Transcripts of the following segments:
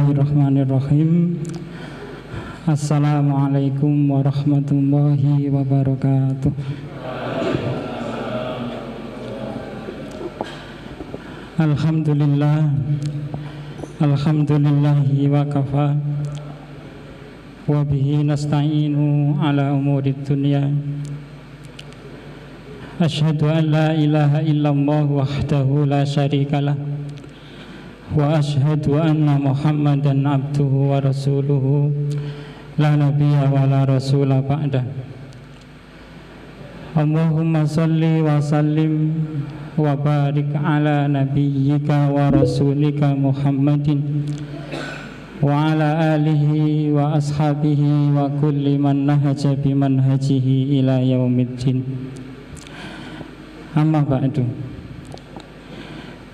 Bismillahirrahmanirrahim. Assalamualaikum warahmatullahi wabarakatuh. Alhamdulillahi wa kafa wa bihi nasta'inu ala umurid dunya. Asyhadu an la ilaha illallah wahdahu la syarikalah wa asyhadu anna Muhammadan abduhu wa rasuluhu la nabiyya wa la rasula ba'dah. Allahumma salli wa sallim wa barik ala nabiyyika wa rasulika Muhammadin wa ala alihi wa ashabihi wa kulli man nahaja bimanhajihi ila yaumiddin. Amma ba'du.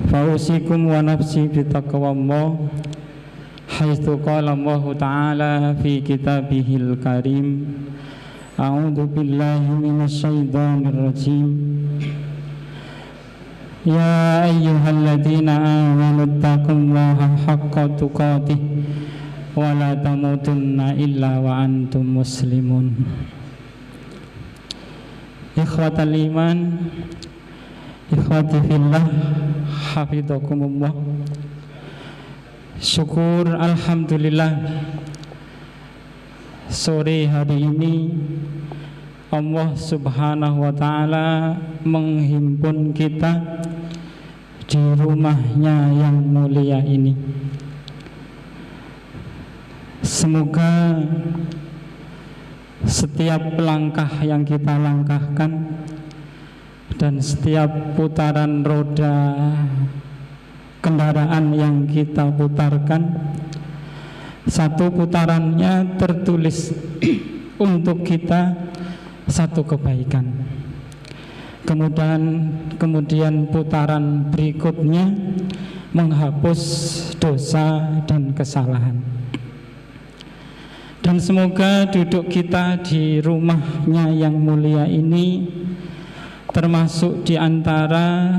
Fausikum wa nafsi bitaqwallah haitsu qala Allah Ta'ala fi kitabihil karim. A'udzu billahi minasyaitonir rajim. Ya ayyuhalladzina amanu taqullaha haqqa tuqatih wa la tamutunna illa wa antum muslimun. Ikhwatal iman, ikhwati fillah, hafidhakumullah. Syukur alhamdulillah, sore hari ini Allah subhanahu wa ta'ala menghimpun kita di rumahnya yang mulia ini. Semoga setiap langkah yang kita langkahkan dan setiap putaran roda kendaraan yang kita putarkan, satu putarannya tertulis untuk kita satu kebaikan. Kemudian putaran berikutnya menghapus dosa dan kesalahan. Dan semoga duduk kita di rumahnya yang mulia ini termasuk di antara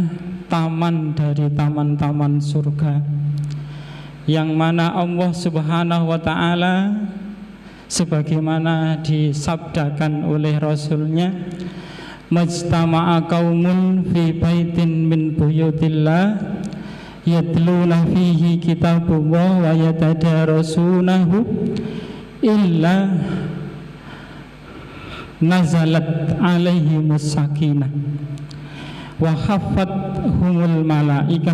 taman dari taman-taman surga, yang mana Allah subhanahu wa ta'ala sebagaimana disabdakan oleh Rasulnya, majtama'a qaumun fi baitin min buyutillah yatluna fihi kitabullah wa yatadarasunahu illa nazalat alaihimus sakinah wa haffathumul malaikah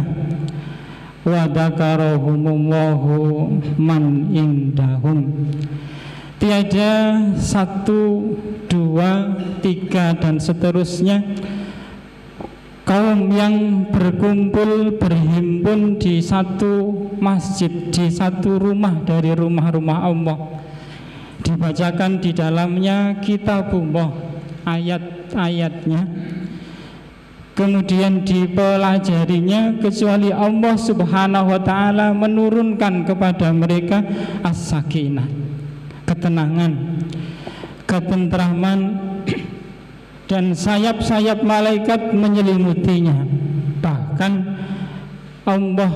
wa dzakarahumullahu man indahum. Tiada 1, 2, 3 dan seterusnya kaum yang berkumpul berhimpun di satu masjid, di satu rumah dari rumah-rumah Allah, dibacakan di dalamnya kitabullah, ayat-ayatnya, kemudian dipelajarinya, kecuali Allah subhanahu wa ta'ala menurunkan kepada mereka as-sakinah, ketenangan, ketentraman, dan sayap-sayap malaikat menyelimutinya. Bahkan Allah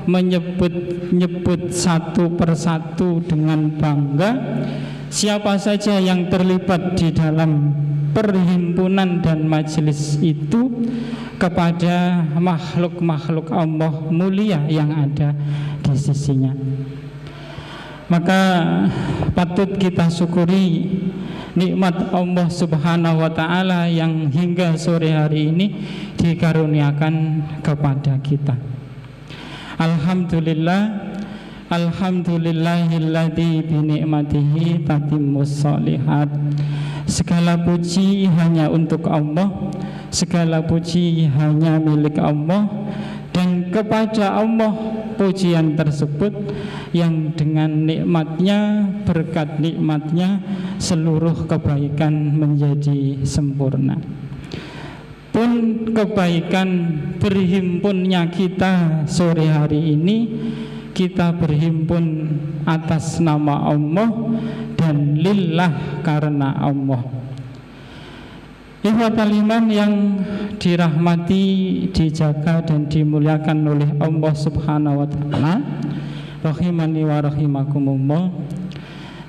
menyebut satu persatu dengan bangga siapa saja yang terlibat di dalam perhimpunan dan majelis itu kepada makhluk-makhluk Allah mulia yang ada di sisinya. Maka patut kita syukuri nikmat Allah subhanahu wa ta'ala yang hingga sore hari ini dikaruniakan kepada kita. Alhamdulillah, alhamdulillahilladzi bi ni'matihi tatimmus sholihat. Segala puji hanya untuk Allah, segala puji hanya milik Allah, dan kepada Allah pujian tersebut yang dengan nikmatnya, berkat nikmatnya, seluruh kebaikan menjadi sempurna. Pun kebaikan berhimpunnya kita sore hari ini, kita berhimpun atas nama Allah dan lillah, karena Allah. Ikhwatal iman yang dirahmati, dijaga dan dimuliakan oleh Allah subhanahu wa ta'ala, rahimani wa rahimakumullah.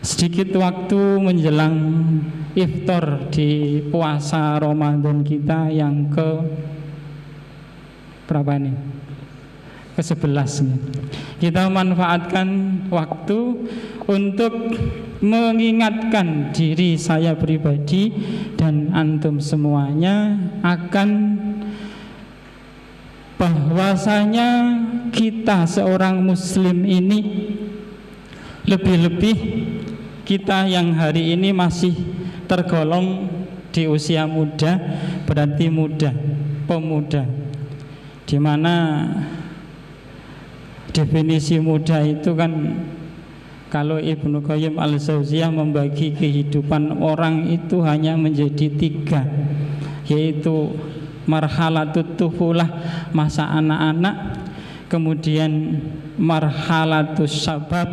Sedikit waktu menjelang iftar di puasa Ramadan kita yang ke berapa nih? Ke-11 nih. Kita manfaatkan waktu untuk mengingatkan diri saya pribadi dan antum semuanya akan bahwasanya kita seorang muslim ini, lebih-lebih kita yang hari ini masih tergolong di usia muda, berarti muda, pemuda, di mana definisi muda itu kan, kalau Ibnu Qayyim al-Jauziyah membagi kehidupan orang itu hanya menjadi 3, yaitu marhalatut tufulah, masa anak-anak, kemudian marhalatus syabab,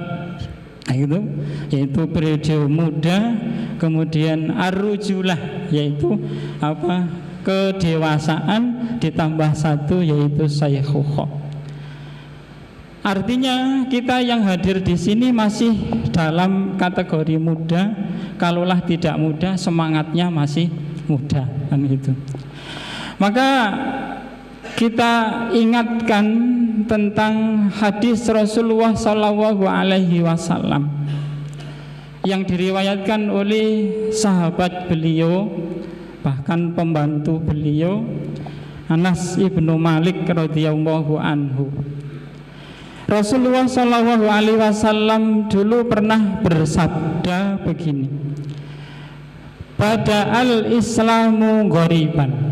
yaitu periode muda, kemudian ar-rujulah, yaitu kedewasaan, ditambah 1 yaitu syaikhukhah. Artinya kita yang hadir di sini masih dalam kategori muda, kalaulah tidak muda semangatnya masih muda, kan gitu. Maka kita ingatkan tentang hadis Rasulullah Shallallahu Alaihi Wasallam yang diriwayatkan oleh sahabat beliau, bahkan pembantu beliau, Anas ibnu Malik radhiyallahu anhu. Rasulullah Shallallahu Alaihi Wasallam dulu pernah bersabda begini, bada'al islamu ghoriban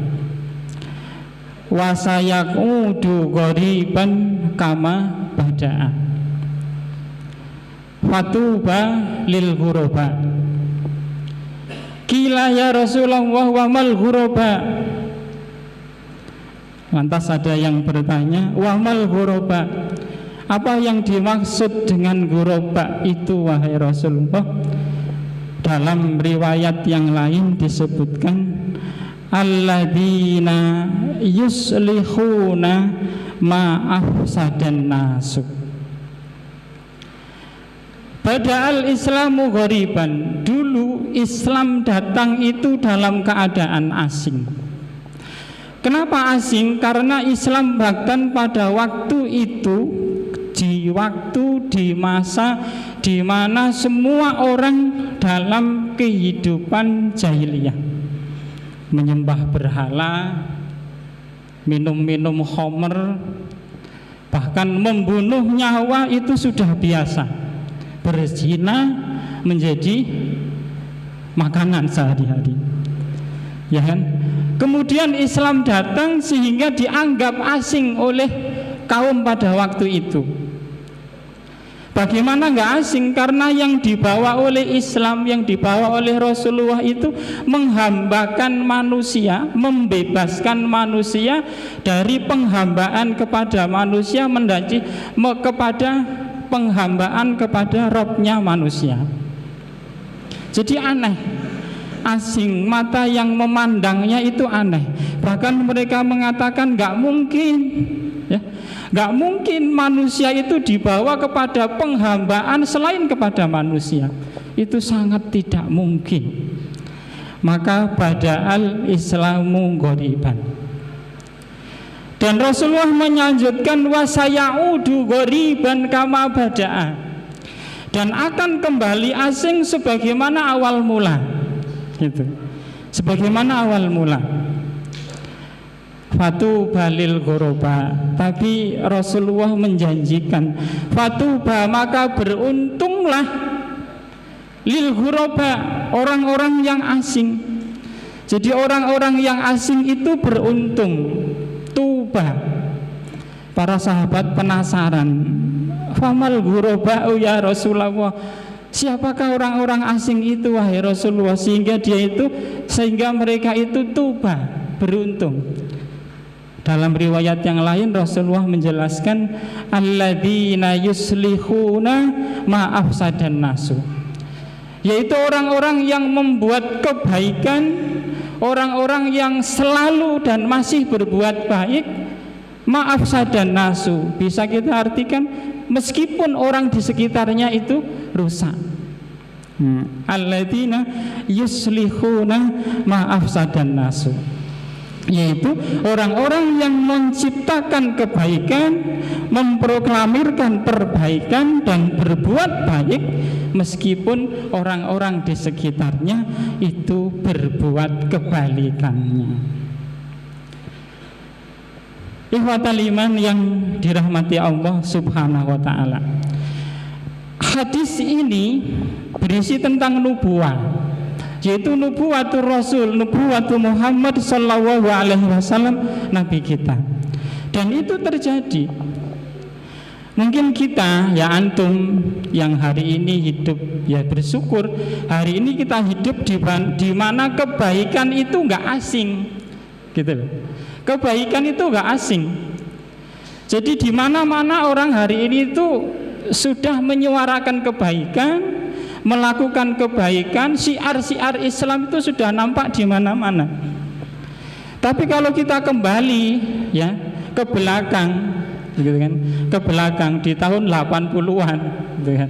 wa sayaqudu ghoriban kama bada'a fatuba lil ghuraba. Qila ya Rasulullah wa mal ghuraba. Lantas ada yang bertanya, wa mal ghuraba, apa yang dimaksud dengan ghuraba itu wahai Rasulullah? Dalam riwayat yang lain disebutkan alladzina yuslihuna ma afsadan nasu. Bada'al islamu ghoriban, dulu Islam datang itu dalam keadaan asing. Kenapa asing? Karena Islam bahkan pada waktu itu, di masa di mana semua orang dalam kehidupan jahiliyah, menyembah berhala, minum-minum khamr, bahkan membunuh nyawa itu sudah biasa. Berzina menjadi makanan sehari-hari, ya kan? Kemudian Islam datang sehingga dianggap asing oleh kaum pada waktu itu. Bagaimana nggak asing? Karena yang dibawa oleh Islam, yang dibawa oleh Rasulullah itu menghambakan manusia, membebaskan manusia dari penghambaan kepada manusia menjadi kepada penghambaan kepada Robnya manusia. Jadi aneh, asing, mata yang memandangnya itu aneh. Bahkan mereka mengatakan nggak mungkin, ya, nggak mungkin manusia itu dibawa kepada penghambaan selain kepada manusia. Itu sangat tidak mungkin. Maka bada'al islamu ghoriban. Dan Rasulullah melanjutkan wasayaudu ghoriban kama bada'a, dan akan kembali asing sebagaimana awal mula. Gitu. Sebagaimana awal mula. Fatuba lil ghuraba, tapi Rasulullah menjanjikan fatuba, maka beruntunglah lil ghuraba, orang-orang yang asing. Jadi orang-orang yang asing itu beruntung. Tuba. Para sahabat penasaran, famal ghuraba ya Rasulullah, siapakah orang-orang asing itu wahai Rasulullah, sehingga mereka itu tuba, beruntung. Dalam riwayat yang lain Rasulullah menjelaskan alladzina yuslihuna ma afsadan nasu, yaitu orang-orang yang membuat kebaikan, orang-orang yang selalu dan masih berbuat baik, ma afsadan nasu, bisa kita artikan meskipun orang di sekitarnya itu rusak. Alladzina yuslihuna ma afsadan nasu, yaitu orang-orang yang menciptakan kebaikan, memproklamirkan perbaikan dan berbuat baik meskipun orang-orang di sekitarnya itu berbuat kebalikannya. Ikhwatal iman yang dirahmati Allah Subhanahu wa taala. Hadis ini berisi tentang nubuah, yaitu nubuwatul Rasul, nubuwatul Muhammad sallallahu alaihi wasallam, nabi kita. Dan itu terjadi. Mungkin kita, ya antum yang hari ini hidup, ya bersyukur hari ini kita hidup di mana kebaikan itu enggak asing, gitu loh. Kebaikan itu enggak asing. Jadi di mana-mana orang hari ini itu sudah menyuarakan kebaikan, melakukan kebaikan, syiar-syiar Islam itu sudah nampak di mana-mana. Tapi kalau kita kembali ya ke belakang, gitu kan, ke belakang di tahun 80-an, gitu kan,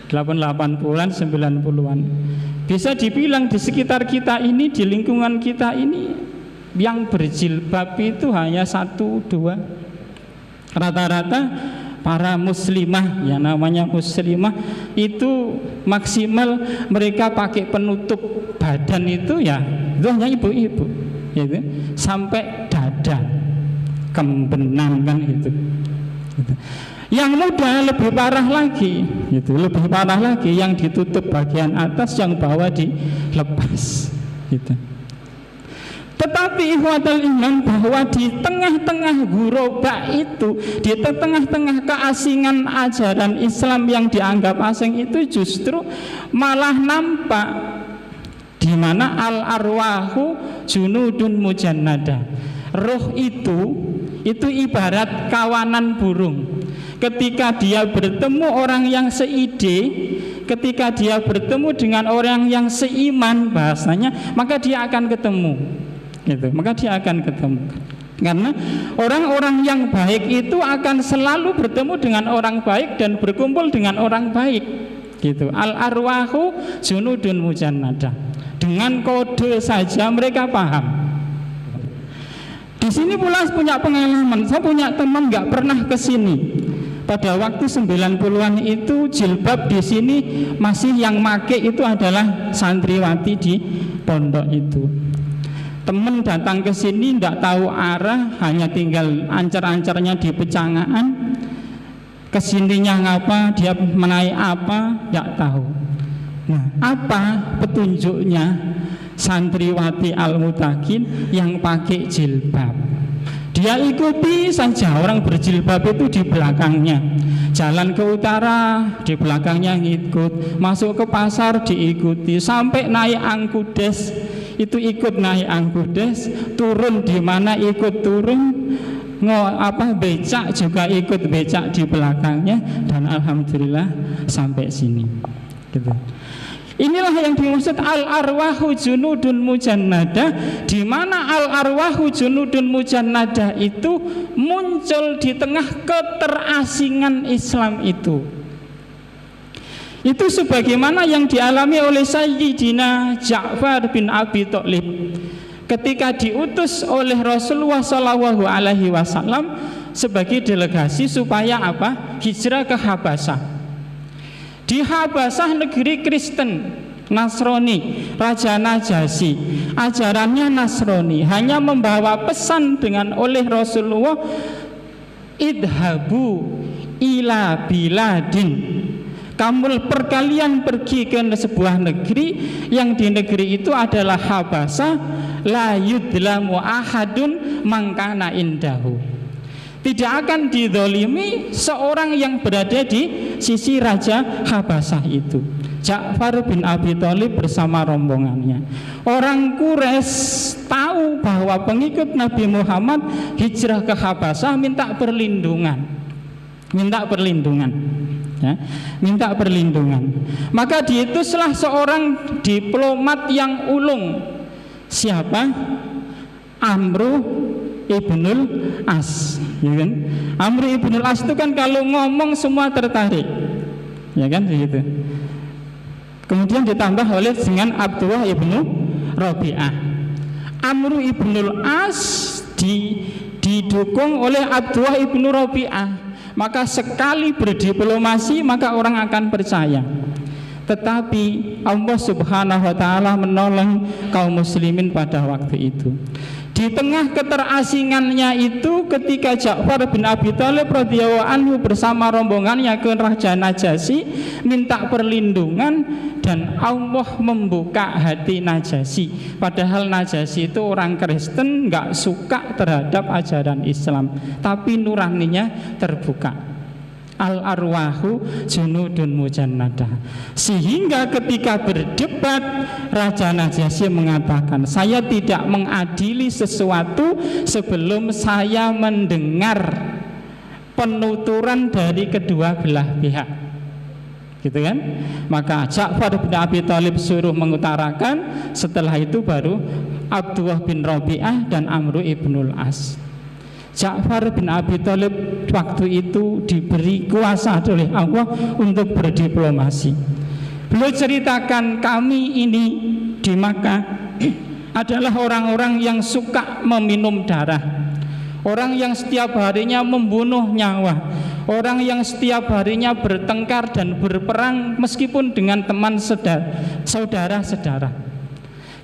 80-an, 90-an, bisa dibilang di sekitar kita ini, di lingkungan kita ini, yang berjilbab itu hanya 1, 2. Rata-rata para muslimah, ya namanya muslimah itu maksimal mereka pakai penutup badan itu ya itu hanya ibu-ibu, gitu, sampai dada, kembenan kan itu. Yang muda lebih parah lagi, gitu, lebih parah lagi, yang ditutup bagian atas, yang bawah dilepas, gitu. Tetapi ikhwatul iman, bahwa di tengah-tengah guroba itu, di tengah-tengah keasingan ajaran Islam yang dianggap asing itu, justru malah nampak di mana al arwahu junudun mujannada. Roh itu ibarat kawanan burung. Ketika dia bertemu orang yang seide, ketika dia bertemu dengan orang yang seiman bahasanya, maka dia akan ketemu. Gitu, maka dia akan ketemu. Karena orang-orang yang baik itu akan selalu bertemu dengan orang baik dan berkumpul dengan orang baik. Gitu. Al arwahu junudun mujannada. Dengan kode saja mereka paham. Di sini pula punya pengalaman. Saya punya teman nggak pernah ke sini. Pada waktu 90-an itu jilbab di sini masih yang make itu adalah santriwati di pondok itu. Temen datang ke sini tidak tahu arah, hanya tinggal ancar-ancarnya di Pecangaan. Kesininya ngapa, dia menaik apa, tidak tahu. Nah, apa petunjuknya santriwati al-mutakin yang pakai jilbab? Dia ikuti saja orang berjilbab itu di belakangnya. Jalan ke utara, di belakangnya ngikut. Masuk ke pasar, diikuti. Sampai naik angkudes, itu ikut naik angkudes. Turun di mana ikut turun. Becak juga ikut becak di belakangnya. Dan alhamdulillah sampai sini, gitu. Inilah yang dimaksud al-arwahu junudun mujannada, di mana al-arwahu junudun mujannada itu muncul di tengah keterasingan Islam itu. Itu sebagaimana yang dialami oleh Sayyidina Ja'far bin Abi Thalib ketika diutus oleh Rasulullah SAW sebagai delegasi supaya apa? Hijrah ke Habasyah. Di Habasyah negeri Kristen, Nasrani, Raja Najasyi, ajarannya Nasrani, hanya membawa pesan dengan oleh Rasulullah, idhabu ila biladin, kamu perkalian pergi ke sebuah negeri, yang di negeri itu adalah Habasyah, la yudlamu ahadun mangkana indahu, tidak akan didolimi seorang yang berada di sisi Raja Habasyah itu. Ja'far bin Abi Thalib bersama rombongannya. Orang Quraisy tahu bahwa pengikut Nabi Muhammad hijrah ke Habasyah minta perlindungan. Ya, minta perlindungan. Maka diutuslah seorang diplomat yang ulung. Siapa? Amru ibnul As, ya kan? Amr ibnul As itu kan kalau ngomong semua tertarik, ya kan begitu. Kemudian ditambah oleh dengan Abdullah ibnu Rabi'ah. Amr ibnul As didukung oleh Abdullah ibnu Rabi'ah. Maka sekali berdiplomasi maka orang akan percaya. Tetapi Allah Subhanahu wa ta'ala menolong kaum muslimin pada waktu itu. Di tengah keterasingannya itu, ketika Ja'far bin Abi Thalib radhiyallahu anhu bersama rombongannya ke Raja Najasyi minta perlindungan, dan Allah membuka hati Najasyi. Padahal Najasyi itu orang Kristen, nggak suka terhadap ajaran Islam, tapi nuraninya terbuka. Al-arwahu junudun mujannadah. Sehingga ketika berdebat, Raja Najasyi mengatakan, saya tidak mengadili sesuatu sebelum saya mendengar penuturan dari kedua belah pihak, gitu kan? Maka Ja'far bin Abi Thalib suruh mengutarakan, setelah itu baru Abdullah bin Rabi'ah dan Amr ibnul As. Ja'far bin Abi Thalib waktu itu diberi kuasa oleh Allah untuk berdiplomasi. Beliau ceritakan, kami ini di Makkah adalah orang-orang yang suka meminum darah, orang yang setiap harinya membunuh nyawa, orang yang setiap harinya bertengkar dan berperang meskipun dengan teman saudara-saudara.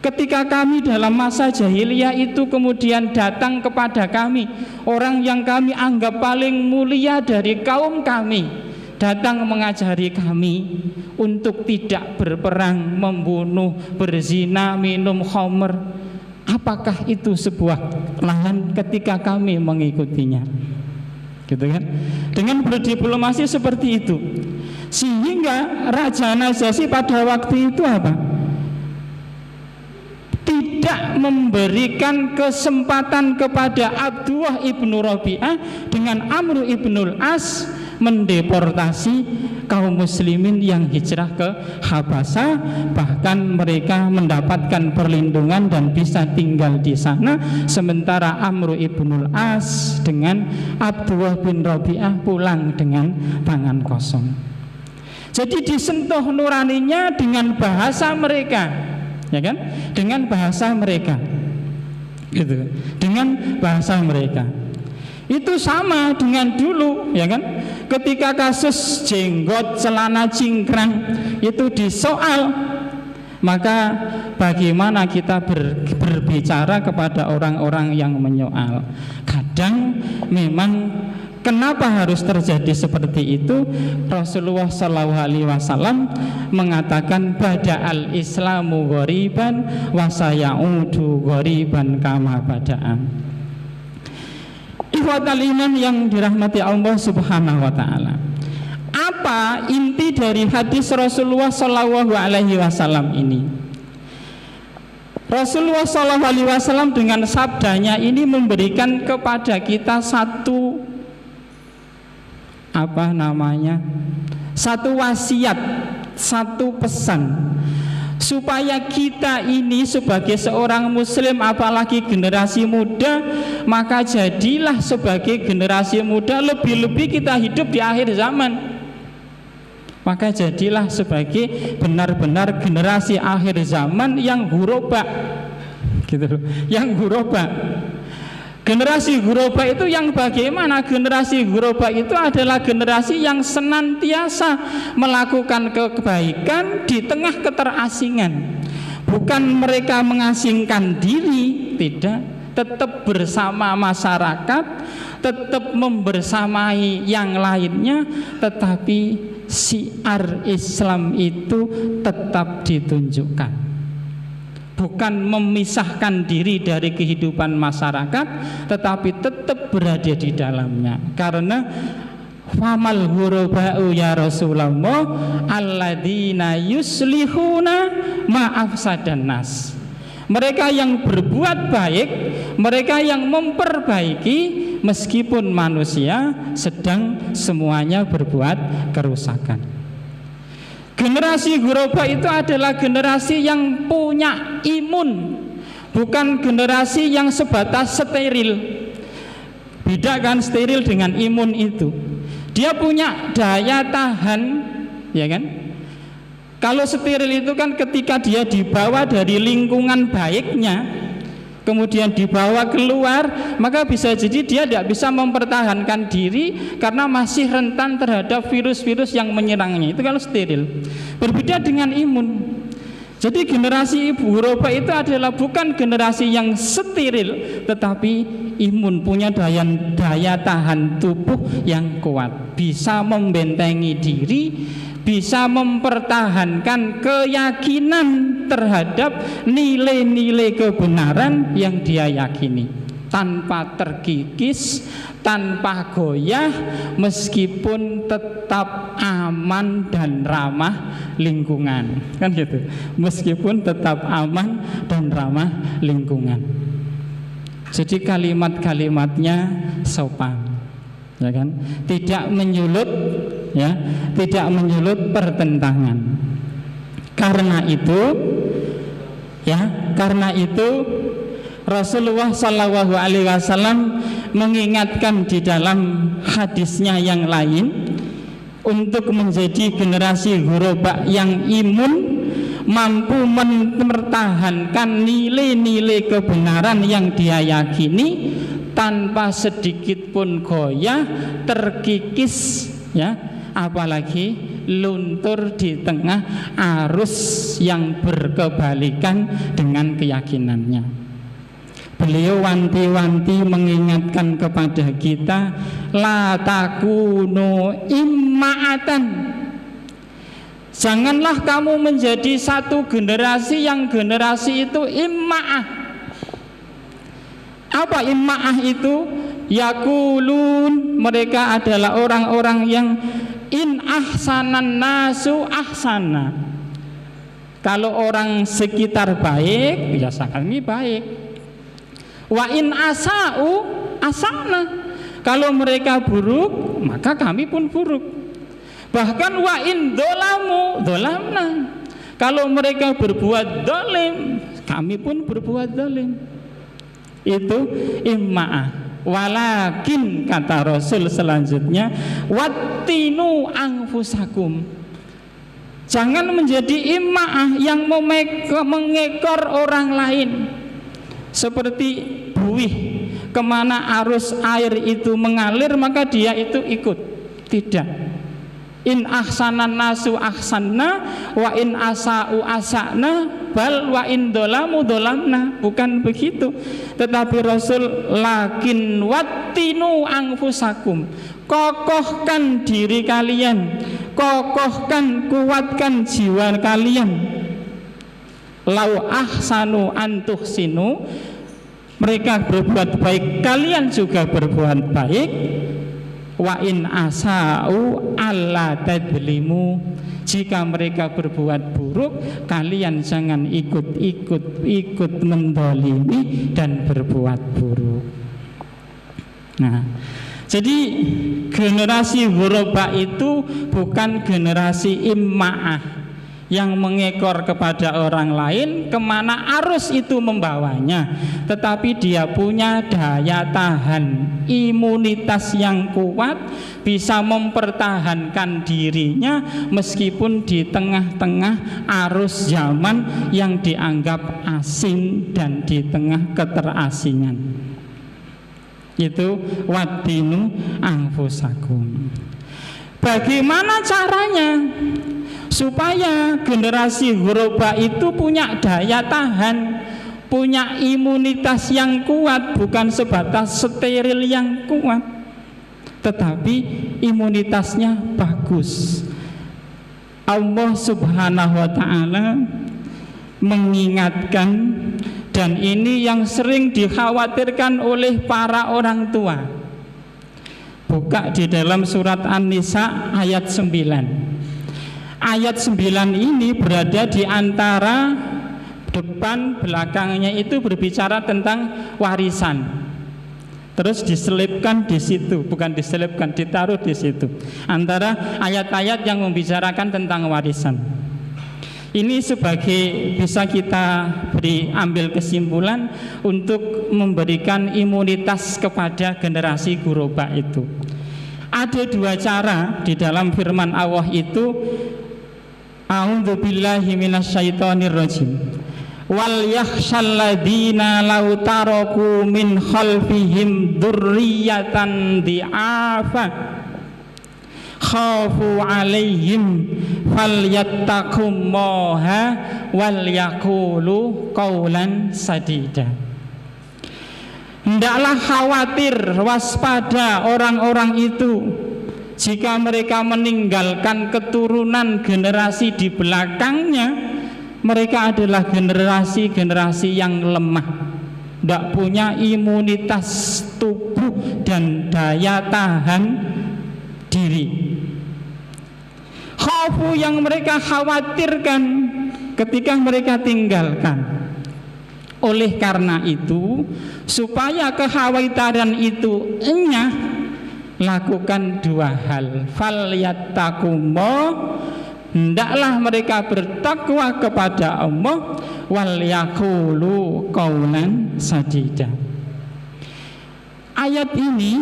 Ketika kami dalam masa jahiliyah itu kemudian datang kepada kami orang yang kami anggap paling mulia dari kaum kami, datang mengajari kami untuk tidak berperang, membunuh, berzina, minum khamr. Apakah itu sebuah lahan ketika kami mengikutinya? Gitu kan? Dengan berdiplomasi seperti itu, sehingga Raja Najasyi pada waktu itu apa? Tidak memberikan kesempatan kepada Abdullah ibnu Rabi'ah dengan Amr ibnul As mendeportasi kaum muslimin yang hijrah ke Habasah. Bahkan mereka mendapatkan perlindungan dan bisa tinggal di sana, sementara Amr ibnul As dengan Abdullah bin Rabi'ah pulang dengan tangan kosong. Jadi disentuh nuraninya dengan bahasa mereka, ya kan? Dengan bahasa mereka, gitu. Dengan bahasa mereka. Itu sama dengan dulu, ya kan? Ketika kasus jenggot, celana cingkrang itu disoal, maka bagaimana kita berbicara kepada orang-orang yang menyoal? Kadang memang kenapa harus terjadi seperti itu? Rasulullah SAW mengatakan, bada'al islamu ghoriban wa sayaudu ghoriban kama bada'an. Ikhwatal iman yang dirahmati Allah Subhanahu wa ta'ala, apa inti dari hadis Rasulullah SAW ini? Rasulullah SAW dengan sabdanya ini memberikan kepada kita satu satu wasiat, satu pesan, supaya kita ini sebagai seorang muslim, apalagi generasi muda, maka jadilah sebagai generasi muda, lebih-lebih kita hidup di akhir zaman, maka jadilah sebagai benar-benar generasi akhir zaman yang ghuraba, gitu loh, yang ghuraba. Generasi ghuraba itu yang bagaimana? Generasi ghuraba itu adalah generasi yang senantiasa melakukan kebaikan di tengah keterasingan. Bukan mereka mengasingkan diri, tidak, tetap bersama masyarakat, tetap membersamai yang lainnya, tetapi syiar Islam itu tetap ditunjukkan. Bukan memisahkan diri dari kehidupan masyarakat, tetapi tetap berada di dalamnya. Karena famal ghuraba'u ya Rasulullah alladzina yuslihuna ma'afsadan nas. Mereka yang berbuat baik, mereka yang memperbaiki meskipun manusia sedang semuanya berbuat kerusakan. Generasi ghuraba itu adalah generasi yang punya imun, bukan generasi yang sebatas steril, Beda kan steril dengan imun itu. Dia punya daya tahan, ya kan? Kalau steril itu kan ketika dia dibawa dari lingkungan baiknya, kemudian dibawa keluar, maka bisa jadi dia tidak bisa mempertahankan diri karena masih rentan terhadap virus-virus yang menyerangnya. Itu kalau steril. Berbeda dengan imun. Jadi generasi ibu Huroba itu adalah bukan generasi yang steril, tetapi imun, punya daya tahan tubuh yang kuat, bisa membentengi diri, bisa mempertahankan keyakinan terhadap nilai-nilai kebenaran yang dia yakini, tanpa terkikis, tanpa goyah, meskipun tetap aman dan ramah lingkungan, kan gitu. Meskipun tetap aman dan ramah lingkungan. Jadi kalimat-kalimatnya sopan, ya kan? Tidak menyulut, ya, tidak menyulut pertentangan. Karena itu Rasulullah Shallallahu Alaihi Wasallam mengingatkan di dalam hadisnya yang lain untuk menjadi generasi Huroba yang imun, mampu mempertahankan nilai-nilai kebenaran yang dia yakini tanpa sedikit pun goyah, terkikis, ya, apalagi luntur di tengah arus yang berkebalikan dengan keyakinannya. Beliau wanti-wanti mengingatkan kepada kita, la takunu imma'atan. Janganlah kamu menjadi satu generasi yang generasi itu imma'ah. Apa imma'ah itu? Yakulun, mereka adalah orang-orang yang in ahsanan nasu ahsana. Kalau orang sekitar baik, ya kami baik. Wa in asa'u asana. Kalau mereka buruk, maka kami pun buruk. Bahkan wa in dolamu dolamna. Kalau mereka berbuat dolim, kami pun berbuat dolim. Itu imma'ah. Walakin, kata Rasul selanjutnya, wattinu anfusakum. Jangan menjadi imma'ah yang mengekor orang lain, seperti buih, kemana arus air itu mengalir maka dia itu ikut. Tidak. In ahsanan nasu ahsanna wa in asa'u asa'na bal wa in dolamu dolamna. Bukan begitu. Tetapi Rasul lakin wattinu anfusakum. Kokohkan diri kalian, kokohkan, kuatkan jiwa kalian. Lau ahsanu antuhsinu, mereka berbuat baik, kalian juga berbuat baik. Wa in asa'u alla tadlimu, jika mereka berbuat buruk, kalian jangan ikut mendolimi dan berbuat buruk. Nah, jadi generasi Huroba itu bukan generasi imma'ah yang mengekor kepada orang lain kemana arus itu membawanya, tetapi dia punya daya tahan, imunitas yang kuat, bisa mempertahankan dirinya meskipun di tengah-tengah arus zaman yang dianggap asing dan di tengah keterasingan. Itu wattinu anfusakum. Bagaimana caranya supaya generasi Huroba itu punya daya tahan, punya imunitas yang kuat, bukan sebatas steril yang kuat, tetapi imunitasnya bagus? Allah Subhanahu wa ta'ala mengingatkan, dan ini yang sering dikhawatirkan oleh para orang tua. Buka di dalam surat An-Nisa ayat 9. Ayat 9 ini berada di antara depan belakangnya itu berbicara tentang warisan. Terus diselipkan di situ, bukan diselipkan, ditaruh di situ. Antara ayat-ayat yang membicarakan tentang warisan. Ini sebagai bisa kita ambil kesimpulan untuk memberikan imunitas kepada generasi guroba itu. Ada dua cara di dalam firman Allah itu, a'udzubillahi minasyaitonirrajim. Wal yakhshal ladzina law taraku min khalfihim dzurriyyatan di'afa khafu 'alaihim falyattaqullaha wal yaqulu qaulan sadida. Hendaklah khawatir, waspada orang-orang itu jika mereka meninggalkan keturunan generasi di belakangnya, mereka adalah generasi-generasi yang lemah, tidak punya imunitas tubuh dan daya tahan diri. Khaufu yang mereka khawatirkan ketika mereka tinggalkan. Oleh karena itu, supaya kekhawatiran itu enyah, lakukan dua hal. Falyattaqullah, hendaklah mereka bertakwa kepada Allah, wal yaqulu qaulan sadida. Ayat ini,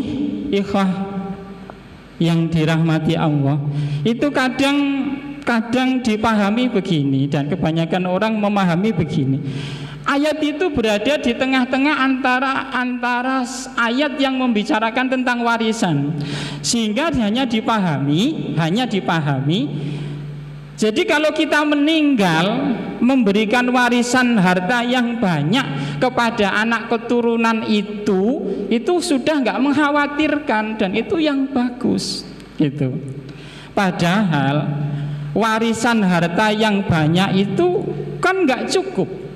ikhwah yang dirahmati Allah, itu kadang dipahami begini, dan kebanyakan orang memahami begini. Ayat itu berada di tengah-tengah antara ayat yang membicarakan tentang warisan, sehingga hanya dipahami. Jadi kalau kita meninggal memberikan warisan harta yang banyak kepada anak keturunan itu sudah nggak mengkhawatirkan, dan itu yang bagus gitu. Padahal warisan harta yang banyak itu kan nggak cukup.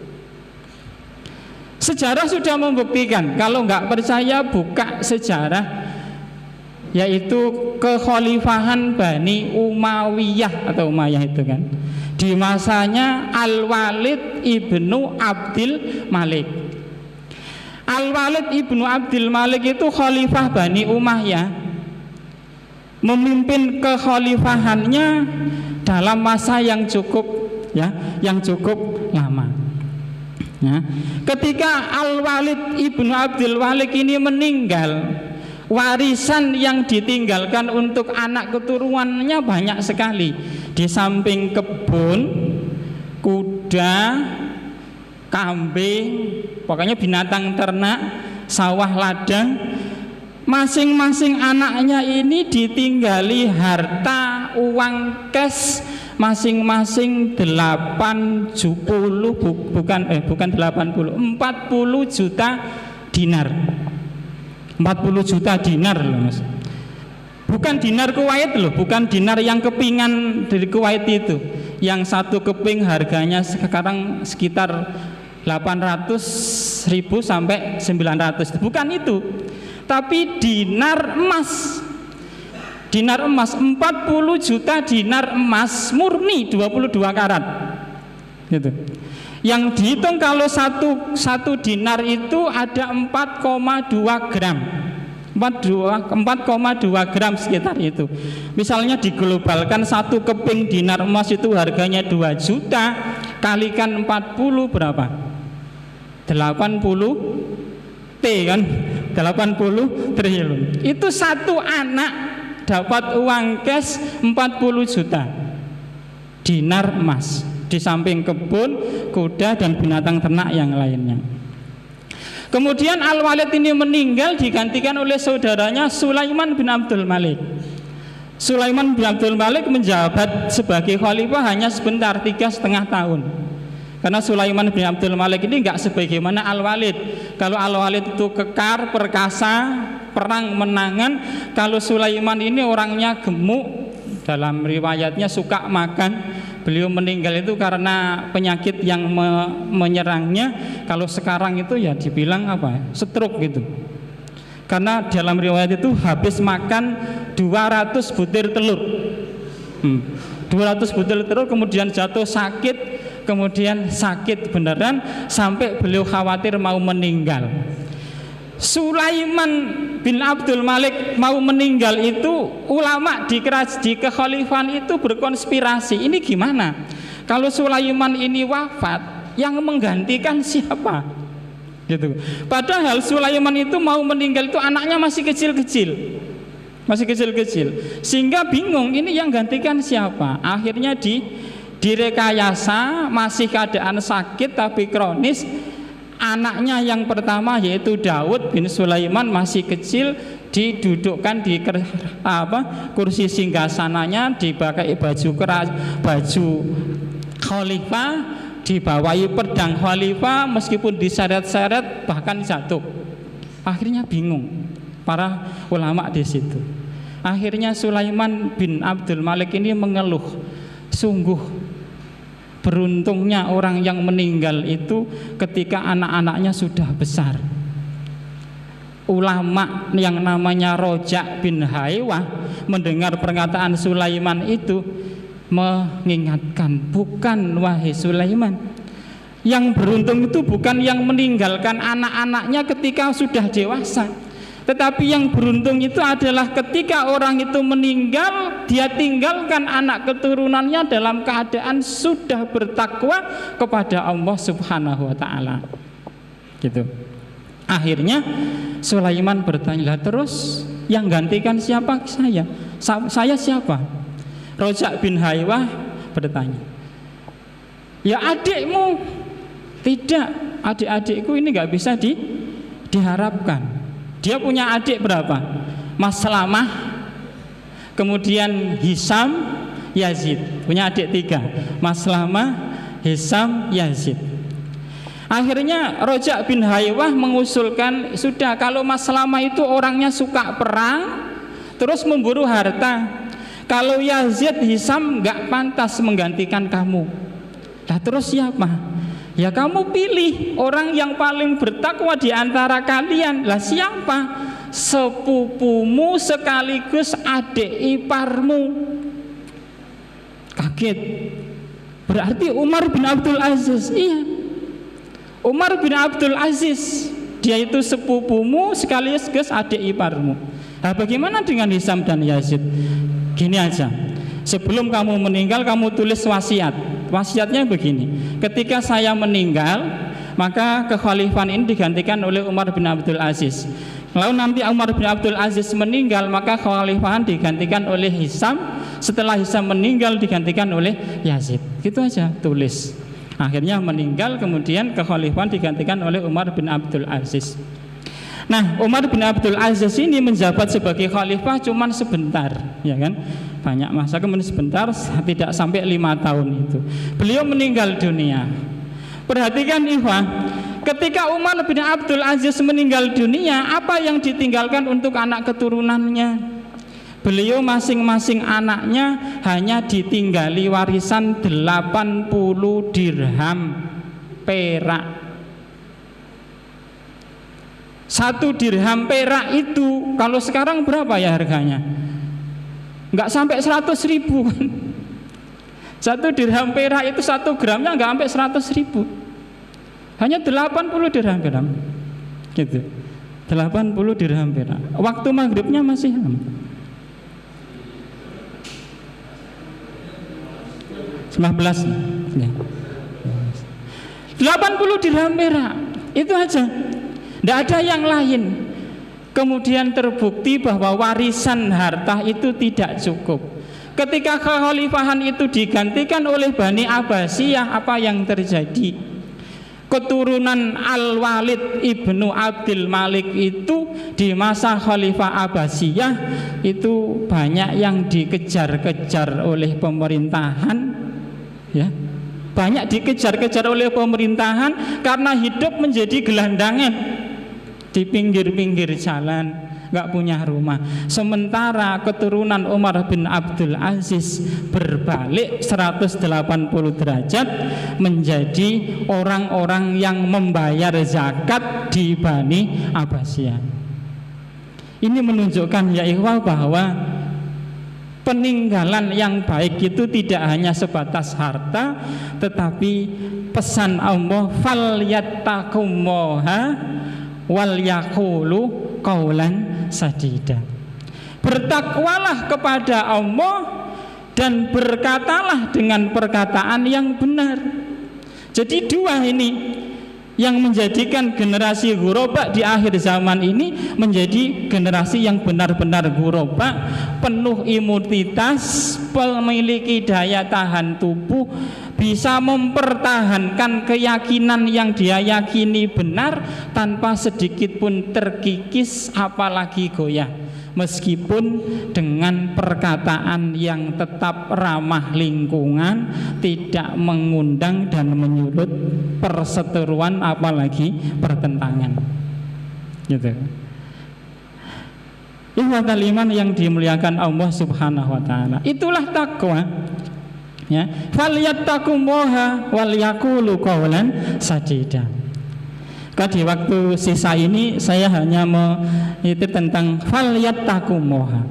Sejarah sudah membuktikan, kalau nggak percaya buka sejarah, yaitu kekhalifahan Bani Umayyah atau Umayyah itu kan, di masanya Al-Walid ibnu Abdul Malik. Al-Walid ibnu Abdul Malik itu khalifah Bani Umayyah, memimpin kekhalifahannya dalam masa yang cukup lama. Ya. Ketika Al-Walid ibnu Abdul Malik ini meninggal, warisan yang ditinggalkan untuk anak keturunannya banyak sekali. Di samping kebun, kuda, kambing, pokoknya binatang ternak, sawah ladang, masing-masing anaknya ini ditinggali harta uang cash masing-masing 40 juta dinar. 40 juta dinar loh Mas. Bukan dinar Kuwait loh, bukan dinar yang kepingan dari Kuwait itu. Yang satu keping harganya sekarang sekitar 800.000 sampai 900. Bukan itu. Tapi dinar emas. Dinar emas 40 juta dinar emas murni 22 karat. Gitu. Yang dihitung kalau satu dinar itu ada 4,2 gram. 4,2 gram sekitar itu. Misalnya diglobalkan satu keping dinar emas itu harganya 2 juta, kalikan 40 berapa? 80 T kan? 80 triliun. Itu satu anak dapat uang cash 40 juta dinar emas, di samping kebun, kuda, dan binatang ternak yang lainnya. Kemudian Al-Walid ini meninggal, digantikan oleh saudaranya Sulaiman bin Abdul Malik. Sulaiman bin Abdul Malik menjabat sebagai khalifah hanya sebentar, 3,5 tahun. Karena Sulaiman bin Abdul Malik ini enggak sebagaimana Al-Walid. Kalau Al-Walid itu kekar, perkasa, perang menangan. Kalau Sulaiman ini orangnya gemuk, dalam riwayatnya suka makan. Beliau meninggal itu karena penyakit yang menyerangnya. Kalau sekarang itu ya dibilang stroke gitu. Karena dalam riwayat itu habis makan 200 butir telur. 200 butir telur, kemudian jatuh sakit. Kemudian sakit beneran sampai beliau khawatir mau meninggal. Sulaiman bin Abdul Malik mau meninggal itu ulama di kekhalifahan itu berkonspirasi. Ini gimana? Kalau Sulaiman ini wafat, yang menggantikan siapa? Gitu. Padahal Sulaiman itu mau meninggal itu anaknya masih kecil-kecil. Sehingga bingung ini yang gantikan siapa. Akhirnya direkayasa, masih keadaan sakit tapi kronis. Anaknya yang pertama yaitu Daud bin Sulaiman masih kecil, didudukkan di kursi singgasananya, dipakai baju khalifah, dibawahi pedang khalifah, meskipun diseret-seret bahkan jatuh. Akhirnya bingung para ulama di situ. Akhirnya Sulaiman bin Abdul Malik ini mengeluh, sungguh beruntungnya orang yang meninggal itu ketika anak-anaknya sudah besar. Ulama yang namanya Rojak bin Haywah mendengar perkataan Sulaiman itu mengingatkan, bukan wahai Sulaiman, yang beruntung itu bukan yang meninggalkan anak-anaknya ketika sudah dewasa, tetapi yang beruntung itu adalah ketika orang itu meninggal, dia tinggalkan anak keturunannya dalam keadaan sudah bertakwa kepada Allah Subhanahu wa ta'ala. Gitu. Akhirnya Sulaiman bertanya, terus yang gantikan siapa? Saya siapa? Rojak bin Haywah bertanya, ya adikmu. Tidak, adik-adikku ini nggak bisa diharapkan. Dia punya adik berapa? Maslamah, kemudian Hisam, Yazid. Punya adik 3, Maslamah, Hisam, Yazid. Akhirnya Rojak bin Haywah mengusulkan, sudah kalau Maslamah itu orangnya suka perang, terus memburu harta. Kalau Yazid, Hisam nggak pantas menggantikan kamu. Nah terus siapa? Ya kamu pilih orang yang paling bertakwa di antara kalian. Lah siapa? Sepupumu sekaligus adik iparmu. Kaget. Berarti Umar bin Abdul Aziz. Iya, Umar bin Abdul Aziz. Dia itu sepupumu sekaligus adik iparmu. Nah bagaimana dengan Hisam dan Yazid? Gini aja, sebelum kamu meninggal kamu tulis wasiat. Wasiatnya begini, ketika saya meninggal maka kekhalifahan ini digantikan oleh Umar bin Abdul Aziz. Lalu nanti Umar bin Abdul Aziz meninggal maka kekhalifahan digantikan oleh Hisam. Setelah Hisam meninggal digantikan oleh Yazid. Gitu aja tulis. Akhirnya meninggal, kemudian kekhalifahan digantikan oleh Umar bin Abdul Aziz. Nah, Umar bin Abdul Aziz ini menjabat sebagai khalifah cuman sebentar, ya kan? Banyak masa, kemudian sebentar, tidak sampai 5 tahun itu beliau meninggal dunia. Perhatikan ikhwah, ketika Umar bin Abdul Aziz meninggal dunia, apa yang ditinggalkan untuk anak keturunannya? Beliau masing-masing anaknya hanya ditinggali warisan 80 dirham perak. 1 dirham perak itu kalau sekarang berapa ya harganya? Enggak sampai 100.000 kan. 1 dirham perak itu 1 gramnya enggak sampai 100.000. Hanya 80 dirham perak. Gitu. 80 dirham perak. Waktu maghribnya masih lama. 19 ya. 80 dirham perak. Itu aja. Tidak ada yang lain. Kemudian terbukti bahwa warisan harta itu tidak cukup. Ketika kekhalifahan itu digantikan oleh Bani Abbasiyah, apa yang terjadi? Keturunan Al-Walid ibnu Abdul Malik itu di masa Khalifah Abbasiyah itu banyak yang dikejar-kejar oleh pemerintahan, ya. Banyak dikejar-kejar oleh pemerintahan karena hidup menjadi gelandangan di pinggir-pinggir jalan, nggak punya rumah. Sementara keturunan Umar bin Abdul Aziz berbalik 180 derajat menjadi orang-orang yang membayar zakat di Bani Abbasiyah. Ini menunjukkan ya ikhwah bahwa peninggalan yang baik itu tidak hanya sebatas harta, tetapi pesan Allah, fal yattaqullaha wal yaqulu qaulan sadida. Bertakwalah kepada Allah dan berkatalah dengan perkataan yang benar. Jadi dua ini yang menjadikan generasi ghuraba di akhir zaman ini menjadi generasi yang benar-benar ghuraba, penuh imunitas, memiliki daya tahan tubuh, bisa mempertahankan keyakinan yang dia yakini benar tanpa sedikit pun terkikis apalagi goyah, meskipun dengan perkataan yang tetap ramah lingkungan, tidak mengundang dan menyulut perseteruan apalagi pertentangan, gitu. Ikhwatal iman yang dimuliakan Allah Subhanahu wa taala, itulah takwa, ya. Falyattaqullaha wal yaqulu qawlan sadida. Di waktu sisa ini saya hanya itu tentang falyattaqullaha.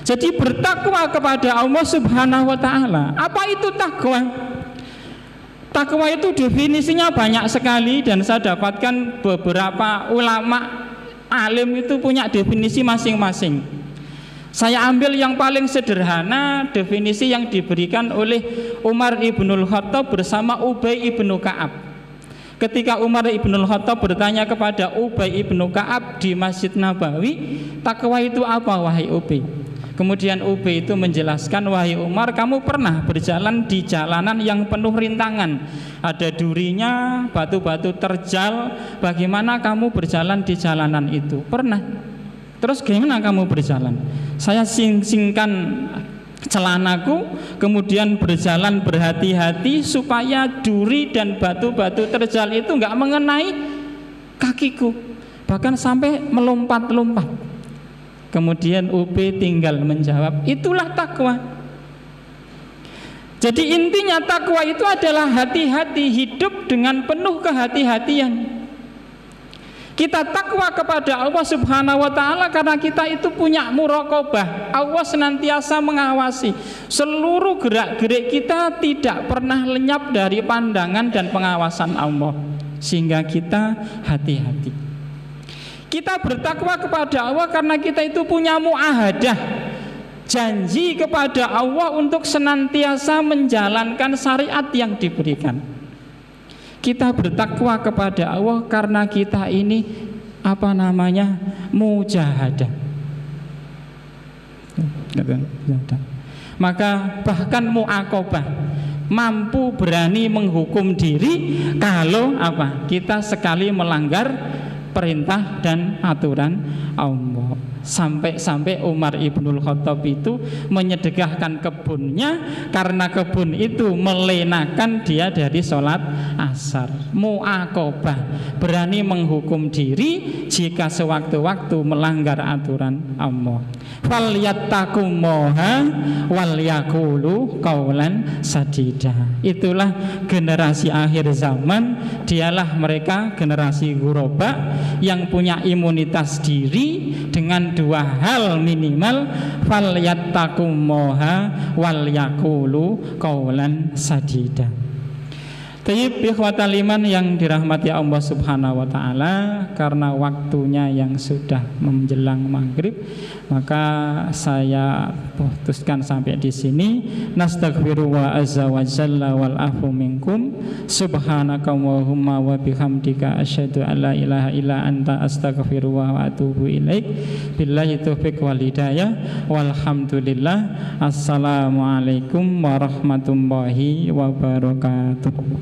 Jadi bertakwa kepada Allah Subhanahu wa taala. Apa itu takwa? Takwa itu definisinya banyak sekali dan saya dapatkan beberapa ulama alim itu punya definisi masing-masing. Saya ambil yang paling sederhana, definisi yang diberikan oleh Umar ibnul Khattab bersama Ubay ibnu Ka'ab. Ketika Umar ibnul Khattab bertanya kepada Ubay ibnu Ka'ab di Masjid Nabawi, takwa itu apa wahai Ubay? Kemudian Ubay itu menjelaskan, wahai Umar, kamu pernah berjalan di jalanan yang penuh rintangan, ada durinya, batu-batu terjal, bagaimana kamu berjalan di jalanan itu? Pernah. Terus gimana kamu berjalan? Saya singkan celanaku, kemudian berjalan berhati-hati supaya duri dan batu-batu terjal itu enggak mengenai kakiku, bahkan sampai melompat-lompat. Kemudian Ubay tinggal menjawab, itulah takwa. Jadi intinya takwa itu adalah hati-hati, hidup dengan penuh kehati-hatian. Kita takwa kepada Allah Subhanahu wa taala karena kita itu punya muraqabah. Allah senantiasa mengawasi seluruh gerak-gerik kita, tidak pernah lenyap dari pandangan dan pengawasan Allah, sehingga kita hati-hati. Kita bertakwa kepada Allah karena kita itu punya muahadah, janji kepada Allah untuk senantiasa menjalankan syariat yang diberikan. Kita bertakwa kepada Allah karena kita ini mujahadah. Maka bahkan muaqabah, mampu berani menghukum diri kalau kita sekali melanggar perintah dan aturan Allah. Sampai Umar ibnul Khattab itu menyedekahkan kebunnya karena kebun itu melenakan dia dari sholat asar. Mu'aqobah, berani menghukum diri jika sewaktu-waktu melanggar aturan Allah. Falyattaqullaha wal yaqulu qawlan sadida. Itulah generasi akhir zaman, dialah mereka generasi ghuraba yang punya imunitas diri dengan dua hal minimal, falyattaqullaha wal yaqulu qawlan sadida. Tayyib ikhwatal iman yang dirahmati Allah Subhanahu wa taala, karena waktunya yang sudah menjelang maghrib, maka saya putuskan sampai di sini. Nastaghfirullah azza wa jalla wal afu minkum. Subhanaka Allahumma wa bihamdika asyhadu an la ilaha illa anta astaghfirullah wa atubu ilaik. Billahi taufiq wal hidayah. Walhamdulillah. Assalamualaikum warahmatullahi wabarakatuh.